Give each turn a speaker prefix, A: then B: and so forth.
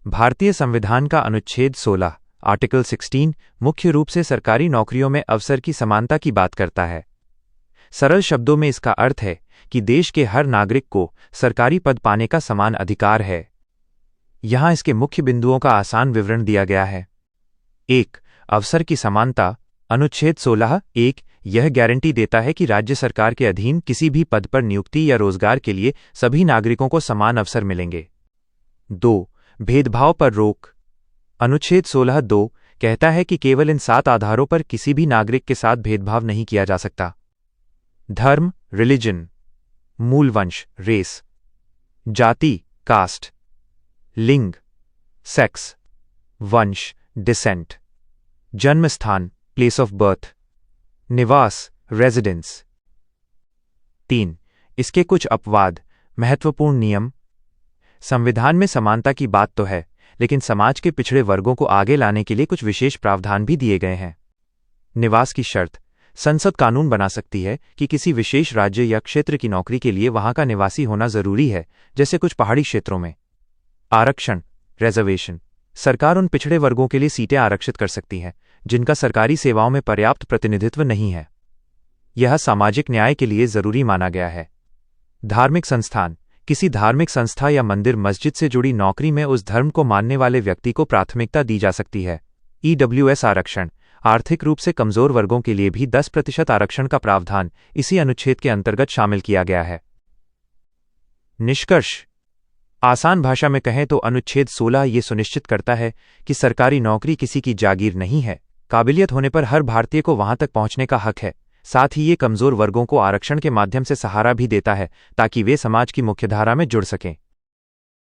A: भारतीय संविधान का अनुच्छेद 16 आर्टिकल 16 मुख्य रूप से सरकारी नौकरियों में अवसर की समानता की बात करता है। सरल शब्दों में इसका अर्थ है कि देश के हर नागरिक को सरकारी पद पाने का समान अधिकार है। यहाँ इसके मुख्य बिंदुओं का आसान विवरण दिया गया है। 1. अवसर की समानता। अनुच्छेद 16(1) यह गारंटी देता है कि राज्य सरकार के अधीन किसी भी पद पर नियुक्ति या रोजगार के लिए सभी नागरिकों को समान अवसर मिलेंगे। 2. भेदभाव पर रोक। अनुच्छेद 16(2) कहता है कि केवल इन 7 आधारों पर किसी भी नागरिक के साथ भेदभाव नहीं किया जा सकता। धर्म, रिलीजन, मूल वंश, रेस, जाति, कास्ट, लिंग, सेक्स, वंश, डिसेंट, जन्म स्थान, प्लेस ऑफ बर्थ, निवास, रेजिडेंस। 3. इसके कुछ अपवाद। महत्वपूर्ण नियम। संविधान में समानता की बात तो है, लेकिन समाज के पिछड़े वर्गों को आगे लाने के लिए कुछ विशेष प्रावधान भी दिए गए हैं। निवास की शर्त। संसद कानून बना सकती है कि किसी विशेष राज्य या क्षेत्र की नौकरी के लिए वहां का निवासी होना जरूरी है, जैसे कुछ पहाड़ी क्षेत्रों में। आरक्षण, रिजर्वेशन। सरकार उन पिछड़े वर्गों के लिए सीटें आरक्षित कर सकती है जिनका सरकारी सेवाओं में पर्याप्त प्रतिनिधित्व नहीं है। यह सामाजिक न्याय के लिए जरूरी माना गया है। धार्मिक संस्थान। किसी धार्मिक संस्था या मंदिर मस्जिद से जुड़ी नौकरी में उस धर्म को मानने वाले व्यक्ति को प्राथमिकता दी जा सकती है। ईडब्ल्यूएस आरक्षण। आर्थिक रूप से कमजोर वर्गों के लिए भी 10% आरक्षण का प्रावधान इसी अनुच्छेद के अंतर्गत शामिल किया गया है। निष्कर्ष। आसान भाषा में कहें तो अनुच्छेद 16 ये सुनिश्चित करता है कि सरकारी नौकरी किसी की जागीर नहीं है। काबिलियत होने पर हर भारतीय को वहां तक पहुंचने का हक है। साथ ही ये कमजोर वर्गों को आरक्षण के माध्यम से सहारा भी देता है ताकि वे समाज की मुख्यधारा में जुड़ सकें।